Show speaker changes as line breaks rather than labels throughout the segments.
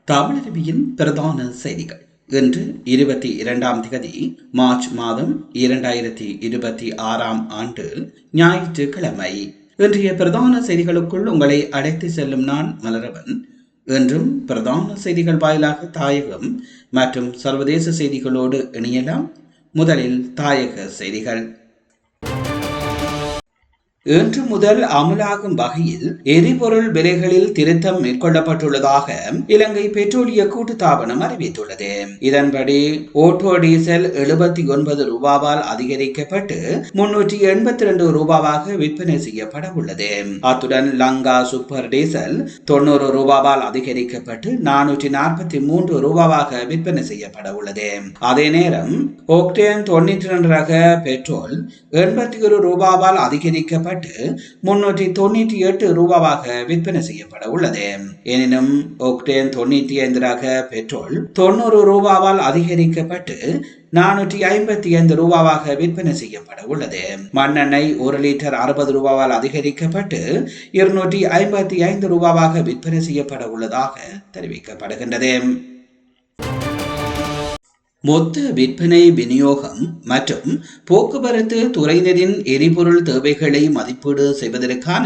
தமிழருவியின் பிரதான செய்திகள் இன்று 22 மார்ச் மாதம் 2026 ஞாயிற்றுக்கிழமை. இன்றைய பிரதான செய்திகளுக்குள் உங்களை அழைத்து செல்லும் நான் மலரவன். இன்றும் பிரதான செய்திகள் வாயிலாக தாயகம் மற்றும் சர்வதேச செய்திகளோடு இணையலாம். முதலில் தாயக செய்திகள். இன்று முதல் அமலாகும் வகையில் எரிபொருள் விலைகளில் திருத்தம் மேற்கொள்ளப்பட்டுள்ளதாக இலங்கை பெட்ரோலிய கூட்டுத்தாபனம் அறிவித்துள்ளது. இதன்படி ஓட்டோ டீசல் 79 ரூபாவால் அதிகரிக்கப்பட்டு 382 ரூபாவாக விற்பனை செய்யப்பட உள்ளது. அத்துடன் லங்கா சூப்பர் டீசல் 90 ரூபாவால் அதிகரிக்கப்பட்டு 443 ரூபாவாக விற்பனை செய்யப்பட உள்ளது. அதே நேரம் ஒக்டேன் 92 ரக பெட்ரோல் 81 ரூபாவால் அதிகரிக்கப்பட்டு 398 ரூபாவாக விற்பனை செய்யப்பட உள்ளது. எனினும் ஒக்டேன் 95 ரக பெட்ரோல் 90 ரூபாவால் அதிகரிக்கப்பட்டு 455 ரூபாவாக விற்பனை செய்யப்பட உள்ளது. மண்ணெண்ணெய் 1 லிட்டர் 60 ரூபாவால் அதிகரிக்கப்பட்டு 255 ரூபாவாக விற்பனை செய்யப்பட உள்ளதாக தெரிவிக்கப்படுகின்றது. மொத்த விற்பனை விநியோகம் மற்றும் போக்குவரத்து துறையினரின் எரிபொருள் தேவைகளை மதிப்பீடு செய்வதற்கான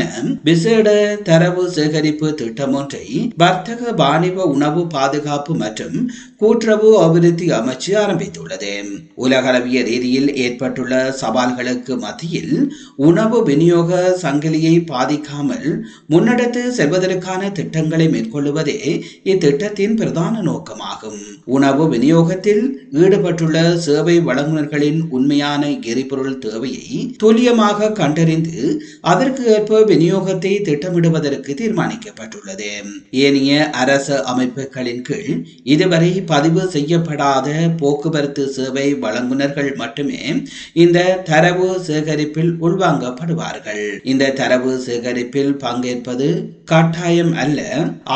விசேட தரவு சேகரிப்பு திட்டம் ஒன்றை வர்த்தக வாணிப உணவு பாதுகாப்பு மற்றும் கூட்டுறவு அபிவிருத்தி அமைச்சு ஆரம்பித்துள்ளது. உலகளவிய ரீதியில் ஏற்பட்டுள்ள சவால்களுக்கு மத்தியில் உணவு விநியோக சங்கிலியை பாதிக்காமல் முன்னெடுத்து செல்வதற்கான திட்டங்களை மேற்கொள்வதே இத்திட்டத்தின் பிரதான நோக்கமாகும். உணவு விநியோகத்தில் ஈடுபட்டுள்ள சேவை வழங்குநர்களின் உண்மையான எரிபொருள் தேவையை துல்லியமாக கண்டறிந்து அதற்கு ஏற்ப விநியோகத்தை திட்டமிடுவதற்கு தீர்மானிக்கப்பட்டுள்ளது. ஏனைய அரசு அமைப்புகளின் கீழ் இதுவரை பதிவு செய்யப்படாத போக்குவரத்து சேவை வழங்குநர்கள் மட்டுமே இந்த தரவு சேகரிப்பில் உள்வாங்கப்படுவார்கள். இந்த தரவு சேகரிப்பில் பங்கேற்பது கட்டாயம் அல்ல.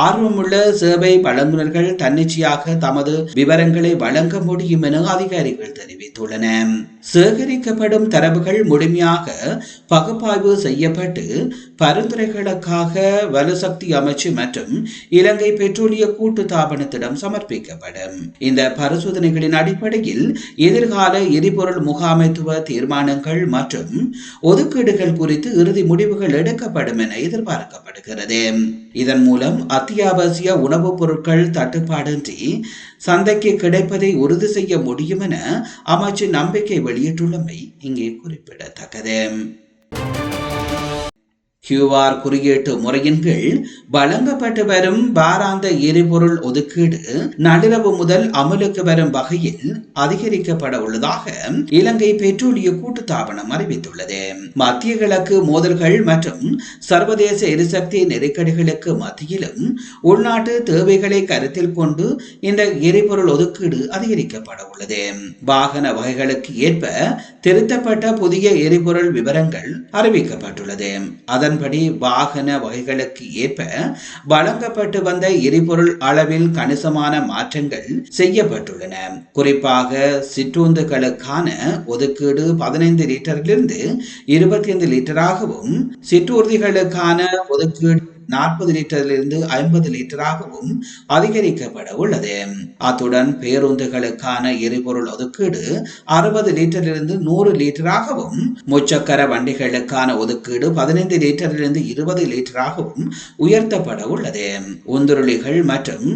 ஆர்வமுள்ள சேவை வழங்குநர்கள் தன்னிச்சையாக தமது விவரங்களை வழங்க முடியும் என அதிகாரிகள் தெரிவித்துள்ளனர். சேகரிக்கப்படும் தரவுகள் முழுமையாக பகுப்பாய்வு செய்யப்பட்டு பரிந்துரைகளுக்காக வலுசக்தி அமைச்சு மற்றும் இலங்கை பெட்ரோலிய கூட்டுத்தாபனத்திடம் சமர்ப்பிக்கப்படும். இந்த பரிசோதனைகளின் அடிப்படையில் எதிர்கால எரிபொருள் முகாமைத்துவ தீர்மானங்கள் மற்றும் ஒதுக்கீடுகள் குறித்து இறுதி முடிவுகள் எடுக்கப்படும் என எதிர்பார்க்கப்படுகிறது. இதன் மூலம் அத்தியாவசிய உணவுப் பொருட்கள் தட்டுப்பாடின்றி சந்தைக்கு கிடைப்பதை உறுதி செய்ய முடியும் என அமைச்சு நம்பிக்கை வெளியிட்டுள்ளமை இங்கே குறிப்பிடத்தக்கது. QR குறியீட்டு முறையின் கீழ் வழங்கப்பட்டு வரும் வாராந்த எரிபொருள் ஒதுக்கீடு நள்ளிரவு முதல் அமலுக்கு வரும் வகையில் அதிகரிக்கப்பட உள்ளதாக இலங்கை பெட்ரோலிய கூட்டுத்தாபனம் அறிவித்துள்ளது. மத்திய கிழக்கு மோதல்கள் மற்றும் சர்வதேச எரிசக்தி நெருக்கடிகளுக்கு மத்தியிலும் உள்நாட்டு தேவைகளை கருத்தில் கொண்டு இந்த எரிபொருள் ஒதுக்கீடு அதிகரிக்கப்பட உள்ளது. வாகன வகைகளுக்கு ஏற்ப திருத்தப்பட்ட புதிய எரிபொருள் விவரங்கள் அறிவிக்கப்பட்டுள்ளது. அதன்படி வாகன வகைகளுக்கு ஏற்ப வழங்கப்பட்டு வந்த எரிபொருள் அளவில் கணிசமான மாற்றங்கள் செய்யப்பட்டுள்ளன. குறிப்பாக சிற்றுந்துகளுக்கான ஒதுக்கீடு 15 லிட்டரிலிருந்து 25 லிட்டராகவும் சிற்றூர்திகளுக்கான ஒதுக்கீடு 40 லிட்டரிலிருந்து 50 லிட்டராகவும் அதிகரிக்கப்பட உள்ளது. அத்துடன் பேருந்துகளுக்கான எரிபொருள் ஒதுக்கீடு 60 லிட்டரிலிருந்து 100 லிட்டராகவும் முச்சக்கர வண்டிகளுக்கான ஒதுக்கீடு 15 லிட்டரிலிருந்து 20 லிட்டராகவும் உயர்த்தப்பட உள்ளது. உந்துருளிகள் மற்றும்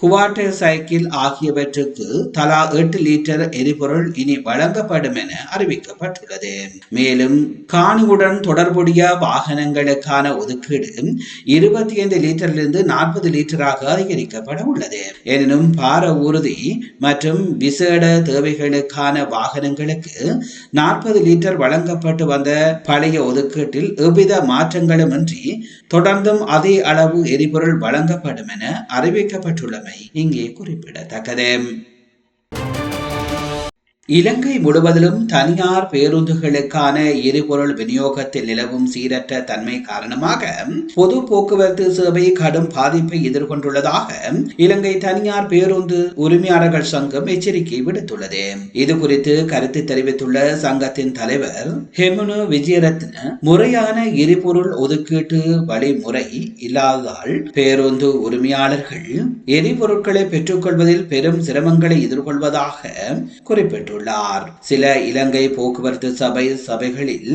குவார்டர் சைக்கிள் ஆகியவற்றுக்கு தலா 8 லிட்டர் எரிபொருள் இனி வழங்கப்படும் என அறிவிக்கப்பட்டுள்ளது. மேலும் காணியுடன் தொடர்புடைய வாகனங்களுக்கான ஒதுக்கீடு 25 லிட்டரிலிருந்து 40 லிட்டராக அதிகரிக்கப்பட உள்ளது. எனினும் பார ஊர்தி மற்றும் விசேட தேவைகளுக்கான வாகனங்களுக்கு 40 லிட்டர் வழங்கப்பட்டு வந்த பழைய ஒதுக்கீட்டில் எவ்வித மாற்றங்களுமின்றி தொடர்ந்தும் அதே அளவு எரிபொருள் வழங்கப்படும் என அறிவிக்கப்பட்டுள்ளமை இங்கே குறிப்பிடத்தக்கது. இலங்கை முழுவதிலும் தனியார் பேருந்துகளுக்கான எரிபொருள் விநியோகத்தில் நிலவும் சீரற்ற தன்மை காரணமாக பொது போக்குவரத்து சேவை கடும் பாதிப்பை எதிர்கொண்டுள்ளதாக இலங்கை தனியார் பேருந்து உரிமையாளர்கள் சங்கம் எச்சரிக்கை விடுத்துள்ளது. இது குறித்து கருத்து தெரிவித்துள்ள சங்கத்தின் தலைவர் ஹெமுனு விஜயரத்ன, முறையான எரிபொருள் ஒதுக்கீட்டு வழிமுறை இல்லாததால் பேருந்து உரிமையாளர்கள் எரிபொருட்களை பெற்றுக்கொள்வதில் பெரும் சிரமங்களை எதிர்கொள்வதாக குறிப்பிட்டார். சில இலங்கை போக்குவரத்து சபைகளில்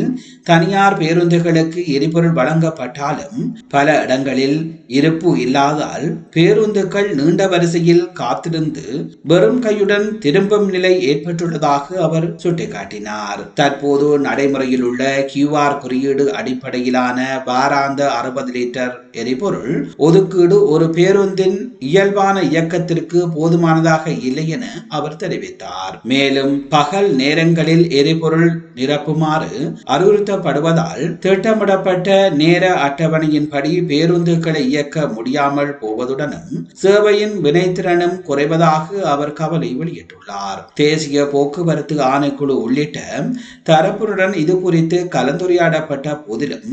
தனியார் பேருந்துகளுக்கு எரிபொருள் வழங்கப்பட்டாலும் பல இடங்களில் இருப்பு இல்லாதால் பேருந்துகள் நீண்ட வரிசையில் காத்திருந்து வெறும் கையுடன் திரும்பும் நிலை ஏற்பட்டுள்ளதாக அவர் சுட்டிக்காட்டினார். தற்போது நடைமுறையில் உள்ள QR குறியீடு அடிப்படையிலான வாராந்த 60 லிட்டர் எரிபொருள் ஒதுக்கீடு ஒரு பேருந்தின் இயல்பான இயக்கத்திற்கு போதுமானதாக இல்லை என அவர் தெரிவித்தார். மேலும் பகல் நேரங்களில் எரிபொருள் நிரப்புமாறு அறிவுறுத்தப்படுவதால் திட்டமிடப்பட்ட நேர அட்டவணையின்படி பேருந்துகளை இயக்க முடியாமல் போவதுடனும் சேவையின் வினைத்திறனும் குறைவதாக அவர் கவலை வெளியிட்டுள்ளார். தேசிய போக்குவரத்து ஆணைக்குழு உள்ளிட்ட தரப்புடன் இது குறித்து கலந்துரையாடப்பட்ட போதிலும்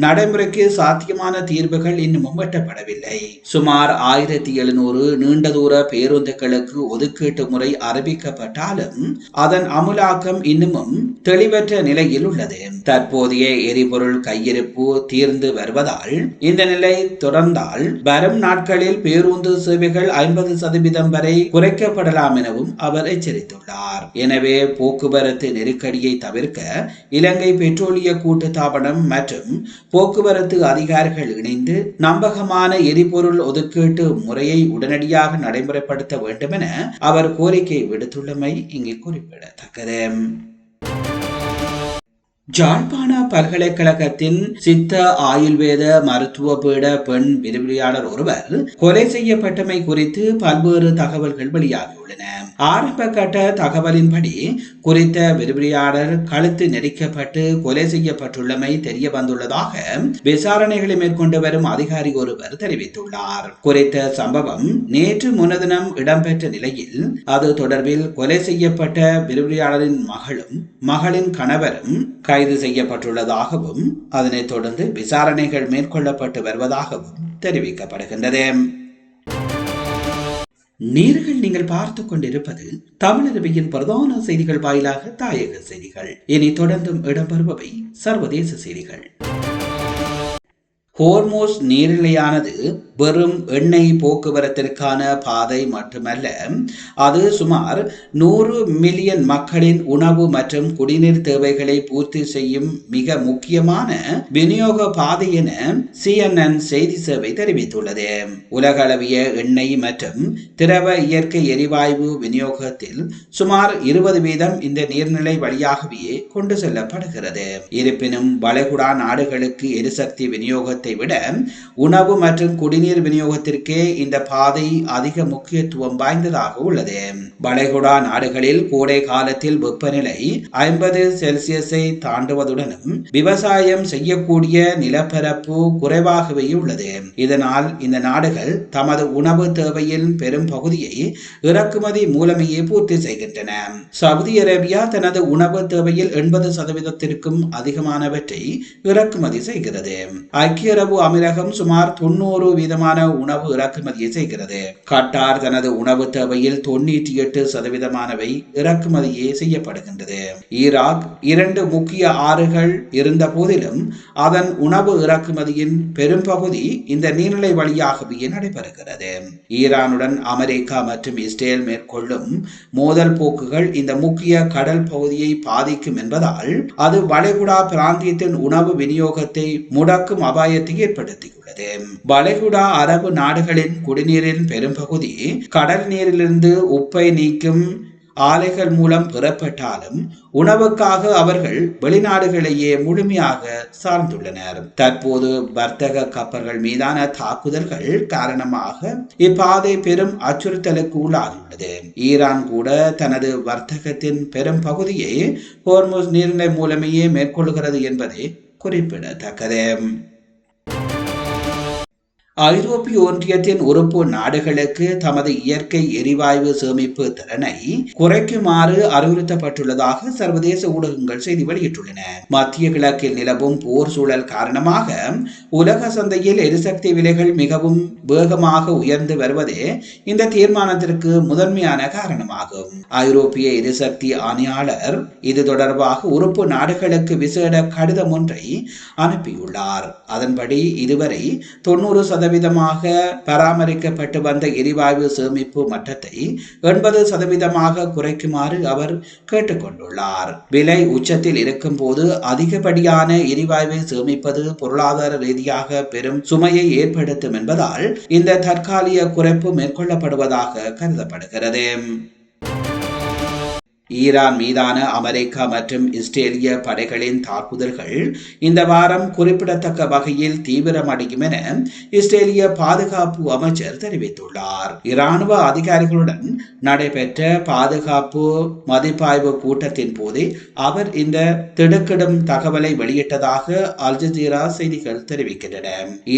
நடைமுறைக்கு சாத்தியமான தீர்வுகள் இன்னமும் எட்டப்படவில்லை. சுமார் 1700 நீண்ட தூர பேருந்துகளுக்கு ஒதுக்கீட்டு முறை அறிவிக்கப்பட்டாலும் அதன் அமுலாக்கம் இன்னமும் தெளிவற்ற நிலையில் உள்ளது. தற்போதைய எரிபொருள் கையிருப்பு தீர்ந்து வருவதால் இந்த நிலை தொடர்ந்தால் வரும் நாட்களில் பேருந்து சேவைகள் 50% வரை குறைக்கப்படலாம் எனவும் அவர் எச்சரித்துள்ளார். எனவே போக்குவரத்து நெருக்கடியை தவிர்க்க இலங்கை பெட்ரோலிய கூட்டுத்தாபனம் மற்றும் போக்குவரத்து அதிகாரிகள் இணைந்து நம்பகமான எரிபொருள் ஒதுக்கீட்டு முறையை உடனடியாக நடைமுறைப்படுத்த வேண்டும் என அவர் கோரிக்கை விடுத்துள்ளமை இங்கே குறிப்பிடத்தக்கது. ஜாழ்ப்பாண பல்கலைக்கழகத்தின் சித்த ஆயுர்வேத மருத்துவ பீட பெண் விரிவுரையாளர் ஒருவர் கொலை செய்யப்பட்டமை குறித்து பல்வேறு தகவல்கள் வெளியாகியுள்ளன. ஆரம்ப கட்ட தகவலின்படி குறித்த விரிவுரையாளர் கழுத்து நெரிக்கப்பட்டு கொலை செய்யப்பட்டுள்ளமை தெரிய வந்துள்ளதாக விசாரணைகளை மேற்கொண்டு வரும் அதிகாரி ஒருவர் தெரிவித்துள்ளார். குறித்த சம்பவம் நேற்று முன்தினம் இடம்பெற்ற நிலையில் அது தொடர்பில் கொலை செய்யப்பட்ட விரிவுரையாளரின் மகளின் கணவரும் கைது செய்யப்பட்டுள்ளதாகவும் அதனைத் தொடர்ந்து விசாரணைகள் மேற்கொள்ளப்பட்டு வருவதாகவும் தெரிவிக்கப்படுகின்றது. நீங்கள் பார்த்துக் கொண்டிருப்பது தமிழரபியின் பிரதான செய்திகள் வாயிலாக தாயக செய்திகள். இனி தொடர்ந்தும் இடம்பெறுபவை சர்வதேச செய்திகள். ஹோர்மோஸ் நீரிணையானது வெறும் எண்ணெய் போக்குவரத்திற்கான பாதை மட்டுமல்ல, அது சுமார் 100 மில்லியன் மக்களின் உணவு மற்றும் குடிநீர் தேவைகளை பூர்த்தி செய்யும் மிக முக்கியமான விநியோக பாதை என CNN செய்தி சேவை தெரிவித்துள்ளது. உலகளவிய எண்ணெய் மற்றும் திரவ இயற்கை எரிவாயு விநியோகத்தில் சுமார் 20% இந்த நீர்நிலை வழியாகவே கொண்டு செல்லப்படுகிறது. இருப்பினும் வளைகுடா நாடுகளுக்கு எரிசக்தி விநியோகத்தை விட உணவு மற்றும் குடிநீர் விநியோகத்திற்கே இந்த பாதை அதிக முக்கியத்துவம் வாய்ந்ததாக உள்ளது. வளைகுடா நாடுகளில் கோடை காலத்தில் வெப்பநிலை 50 செல்சியஸை தாண்டுவதுடனும் விவசாயம் செய்யக்கூடிய நிலப்பரப்பு குறைவாகவே உள்ளது. இதனால் இந்த நாடுகள் தமது உணவு தேவையின் பெரும் பகுதியை இறக்குமதி மூலமையே பூர்த்தி செய்கின்றன. சவுதி அரேபியா தனது உணவு தேவையில் 80% அதிகமானவற்றை இறக்குமதி செய்கிறது. ஐக்கிய அரபு அமீரகம் சுமார் 90% உணவு இறக்குமதியை செய்கிறது. கட்டார் தனது உணவு தேவையில் 98% இறக்குமதியே செய்யப்படுகின்றது. ஈராக் 2 முக்கிய ஆறுகள் இருந்த போதிலும் அதன் உணவு இறக்குமதியின் பெரும்பகுதி இந்த நீர்நிலை வழியாகவே நடைபெறுகிறது. ஈரானுடன் அமெரிக்கா மற்றும் இஸ்ரேல் மேற்கொள்ளும் மோதல் போக்குகள் இந்த முக்கிய கடல் பகுதியை பாதிக்கும் என்பதால் அது வளைகுடா பிராந்தியத்தின் உணவு விநியோகத்தை முடக்கும் அபாயத்தை ஏற்படுத்தியுள்ளது. வளைகுடா அரபு நாடுகளின் குடிநீரின் பெரும்பகுதி கடல் நீரிலிருந்து உப்பை நீக்கும் ஆலைகள் மூலம் பெறப்பட்டாலும் உணவுக்காக அவர்கள் வெளிநாடுகளையே முழுமையாக சார்ந்துள்ளனர். தற்போது வர்த்தக கப்பல்கள் மீதான தாக்குதல்கள் காரணமாக இப்பாதை பெரும் அச்சுறுத்தலுக்கு உள்ளாகியுள்ளது. ஈரான் கூட தனது வர்த்தகத்தின் பெரும் பகுதியை ஹோர்முஸ் நீரிணை மூலமையே மேற்கொள்கிறது என்பதை குறிப்பிடத்தக்கது. ஐரோப்பிய ஒன்றியத்தின் உறுப்பு நாடுகளுக்கு தமது இயற்கை எரிவாயு சேமிப்பு திறனை குறைக்குமாறு அறிவுறுத்தப்பட்டுள்ளதாக சர்வதேச ஊடகங்கள் செய்தி வெளியிட்டுள்ளன. மத்திய கிழக்கில் நிலவும் போர் சூழல் காரணமாக உலக சந்தையில் எரிசக்தி விலைகள் மிகவும் வேகமாக உயர்ந்து வருவதே இந்த தீர்மானத்திற்கு முதன்மையான காரணமாகும். ஐரோப்பிய எரிசக்தி ஆணையாளர் இது தொடர்பாக உறுப்பு நாடுகளுக்கு விசேட கடிதம் ஒன்றை அனுப்பியுள்ளார். அதன்படி இதுவரை 90% பராமரிக்கப்பட்டு வந்த எரிவாயு சேமிப்பு மட்டத்தை 80% குறைக்குமாறு அவர் கேட்டுக்கொண்டுள்ளார். விலை உச்சத்தில் இருக்கும் போது அதிகப்படியான எரிவாயுவை சேமிப்பது பொருளாதார ரீதியாக பெரும் சுமையை ஏற்படுத்தும் என்பதால் இந்த தற்காலிக குறைப்பு மேற்கொள்ளப்படுவதாக கருதப்படுகிறது. ஈரான் மீதான அமெரிக்கா மற்றும் இஸ்ரேலிய படைகளின் தாக்குதல்கள் இந்த வாரம் குறிப்பிடத்தக்க வகையில் தீவிரமடையும் என இஸ்ரேலிய பாதுகாப்பு அமைச்சர் தெரிவித்துள்ளார். இராணுவ அதிகாரிகளுடன் நடைபெற்ற பாதுகாப்பு மதிப்பாய்வு கூட்டத்தின் போது அவர் இந்த திடுக்கிடும் தகவலை வெளியிட்டதாக அல் ஜசீரா செய்திகள் தெரிவிக்கின்றன.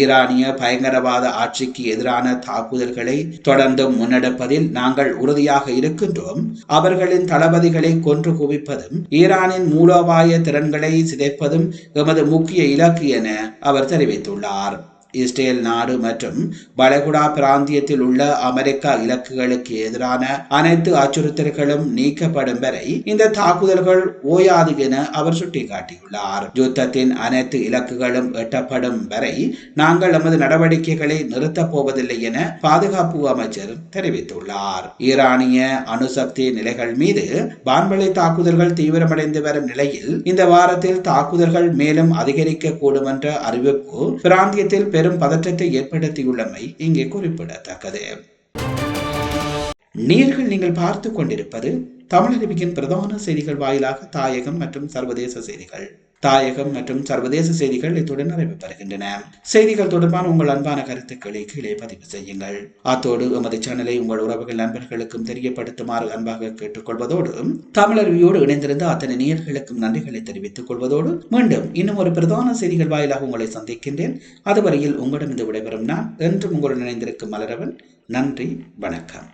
ஈரானிய பயங்கரவாத ஆட்சிக்கு எதிரான தாக்குதல்களை தொடர்ந்து முன்னெடுப்பதில் நாங்கள் உறுதியாக இருக்கின்றோம். அவர்களின் தளபதி கொன்று குவிப்பதும் ஈரானின் மூலோபாய திறன்களை சிதைப்பதும் எமது முக்கிய இலக்கு என அவர் தெரிவித்துள்ளார். இஸ்ரேல் நாடு மற்றும் வளைகுடா பிராந்தியத்தில் உள்ள அமெரிக்கா இலக்குகளுக்கு எதிரான அனைத்து அச்சுறுத்தல்களும் நீக்கப்படும் வரை இந்த தாக்குதல்கள் ஓயாது என அவர் சுட்டிக்காட்டியுள்ளார். யுத்தத்தின் அனைத்து இலக்குகளும் எட்டப்படும் வரை நாங்கள் நமது நடவடிக்கைகளை நிறுத்தப் போவதில்லை என பாதுகாப்பு அமைச்சர் தெரிவித்துள்ளார். ஈரானிய அணுசக்தி நிலைகள் மீது வான்வழி தாக்குதல்கள் தீவிரமடைந்து வரும் நிலையில் இந்த வாரத்தில் தாக்குதல்கள் மேலும் அதிகரிக்க கூடும் என்ற அறிவிப்பு பிராந்தியத்தில் பெரும் பதற்றத்தை ஏற்படுத்தியுள்ளமை இங்கே குறிப்பிடத்தக்கது. நீங்கள் பார்த்துக் கொண்டிருப்பது தமிழருவியின் பிரதான செய்திகள் வாயிலாக தாயகம் மற்றும் சர்வதேச செய்திகள். தாயகம் மற்றும் சர்வதேச செய்திகள் இத்துடன் நிறைவு பெறுகின்றன. செய்திகள் தொடர்பான உங்கள் அன்பான கருத்துக்களை கீழே பதிவு செய்யுங்கள். அத்தோடு எமது சேனலை உங்கள் உறவுகள் நண்பர்களுக்கும் தெரியப்படுத்துமாறு அன்பாக கேட்டுக்கொள்வதோடு தமிழருவியோடு இணைந்திருந்த அத்தனை நேயர்களுக்கும் நன்றிகளை தெரிவித்துக் கொள்வதோடு மீண்டும் இன்னும் ஒரு பிரதான செய்திகள் வாயிலாக உங்களை சந்திக்கின்றேன். அதுவரையில் உங்களிடம் விடைபெறும் நான் என்றும் உங்களுடன் இணைந்திருக்கும் மலரவன். நன்றி, வணக்கம்.